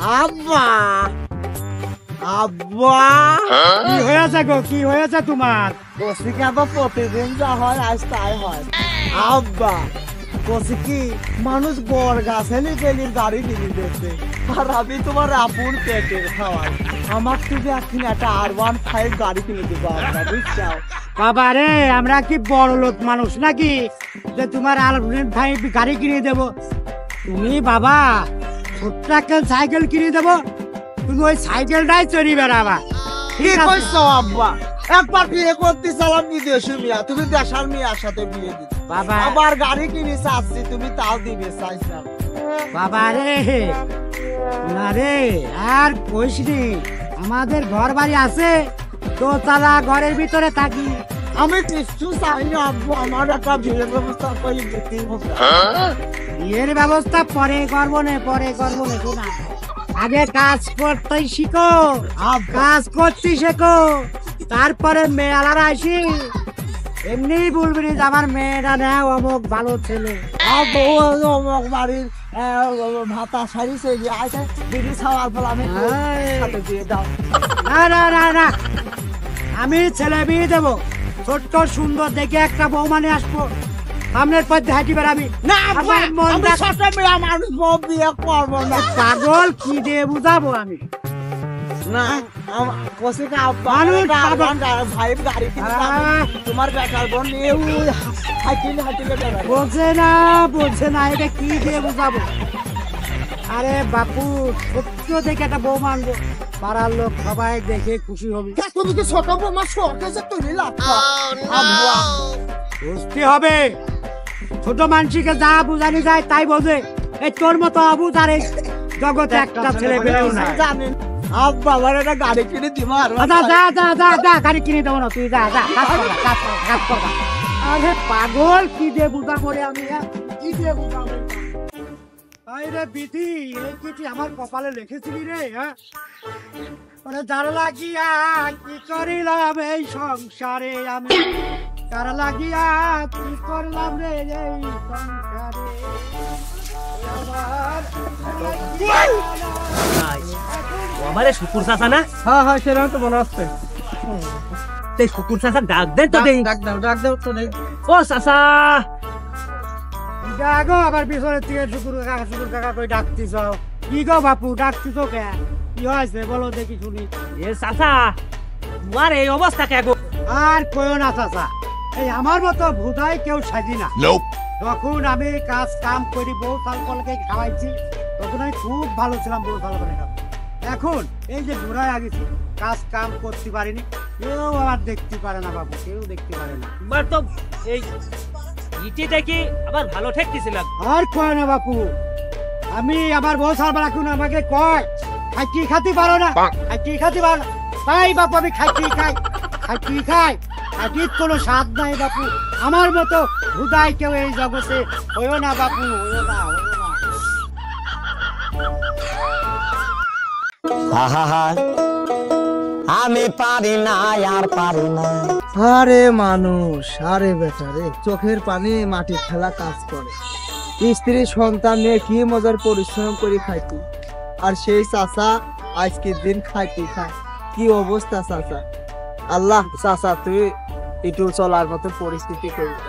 আব্বা আব্বা কি হয়েছে গো, কি হয়েছে তোমার? বসি কি আবার প্রতিদিন যা হয় আজ তাই হয়। আব্বা বসি কি মানুষ বর গাছে নিয়ে গাড়ি কিনে দিচ্ছে, আর আমি তোমার আপন পেটের খাওয়াই। আমার তুমি এখন একটা R15 গাড়ি কিনে দেবো আব্বা, বুঝছো? বাবা রে, আমরা কি বড় লোক মানুষ নাকি যে তোমার ভাই গাড়ি কিনে দেব? তুমি বাবা ছোট্ট একটা সাইকেল কিনে দেবো, তুমি ওই সাইকেলটাই চড়ি বেড়াবা। কি কইছো আব্বা? একবার বিয়ে করতে চালাম বিদেশি মিয়া, তুমি দেশার মিয়ার সাথে বিয়ে দিতে বাবা আবার গাড়ি কিনে চাচ্ছি, তুমি তাও দিবে চাইছো। বাবা রে না রে, আর কইস নি, আমাদের ঘর বাড়ি আছে তো তারা ঘরের ভিতরে থাকি। আমি কিছু চাই না আব্বু, আমার একটা বিয়ের ব্যবস্থা করে দিতে হবে। বিয়ের ব্যবস্থা পরে করবো না, পরে করবো না, শোনা আগে কাজ করতেই শিখো, কাজ করতে শেখো, তারপরে মেয়েরা আসি এমনি বলবি না যে আমার মেয়েটা নেয় অমুক ভালো ছেলে। অমুক বাড়ির ভাতা সারিছে আইসে বিড়ি খাওয়ার ফলে আমি সাথে দিয়ে দাও। না না না না, আমি ছেলে বিয়ে দেবো, ছোট্ট সুন্দর দেখে একটা বৌমা নিয়ে আসবো, সামনের পথে হাঁটি বেড়াবি। না আব্বা, আমি ছোট মেয়ে মানুষ, বউ বিয়ে করবো না। পাগল কি দিয়ে বুঝাবো আমি? না কসে কা আব্বা, মানুষ ভাই গাড়ি কিনে তোমার বেটার বোন নিয়ে হাঁটিলে হাঁটিলে বেড়াবে। বলছে না, এটা কি দিয়ে বুঝাবো? আরে বাপু, সত্য দেখে একটা বৌমা আনবো, পাড়ার লোক সবাই দেখে খুশি হবে। তুমি কি ছোট বৌমা শখে যে তুই লাগতো আব্বা? বুঝতে হবে, ছোট মানুষকে যা বুঝানি যায় তাই বোঝে। এই তোর মতো অবুঝ আর এই জগতে একটা ছেলে বেরোও না। জানেন আব্বা, আমার একটা গাড়ি কিনে দিবা। যা গাড়ি কিনে দেবো না, তুই যা কাজ কর। আরে পাগল, কি দিয়ে বুঝা করে আমি, কি দিয়ে বুঝাবো? আরে বিধি, এই কি তুই আমার কপালে লিখেছিলি রে? হ্যাঁ, যার লাগিয়া কি করিলাম এই সংসারে আমি, যার লাগিয়া কি করলাম রে এই সংসারে। আমারে শুকুর চাচা না? হ্যাঁ হ্যাঁ, সেরকম তো মনে হচ্ছে। সেই শুকুর চাচা ডাক দেন তো দেই। ডাক দাও তো দেই। ও চাচা, গো আবার পিছনের থেকে শুকুর কাকা কই ডাকতিস? কি গো বাপু, ডাকতিস কে? কি হয়েছে বলো দেখি শুনি। এ চাচা, তোমার এই অবস্থা কে গো? আর কইও না চাচা, এই আমার মতো ভুদাই কেউ সাজি না। যখন আমি কাজ কাম করি, বউ সালকে খাওয়াইছি, তখন আমি খুব ভালো ছিলাম, বউ সালকে। এখন এই যে ঘোরায় আগেছি, কাজ কাম করতে পারিনি, কেউ আবার দেখতে পারে না বাবু, কেউ দেখতে পারে না। তোমার তো এই ইটি দেখি আবার ভালো ঠেকতেছিলাম। আর কয় না বাপু, আমি আমার বউ সালবা রাখুন, আমাকে কয় খাইটি খাতে পারো না, খাইটি খাতে পারো না, তাই বাপু আমি খাইটি খাই। খাইটির কোনো স্বাদ নাই বাপু, আমার মতো ভুদাই কেউ এই জগতে হইও না বাপু, হইও না। আমি পারি না, আর পারি না। আরে মানুষ, আরে বেটা রে, চোখের পানি মাটি ফেলা কাজ করে। স্ত্রী সন্তান নিয়ে কি মজার পরিশ্রম করে খাইতি, আর সেই চাচা আজকের দিন খাইতে খায়। কি অবস্থা চাচা! আল্লাহ চাচা, তুই একটু চলার মতো পরিস্থিতি করবি।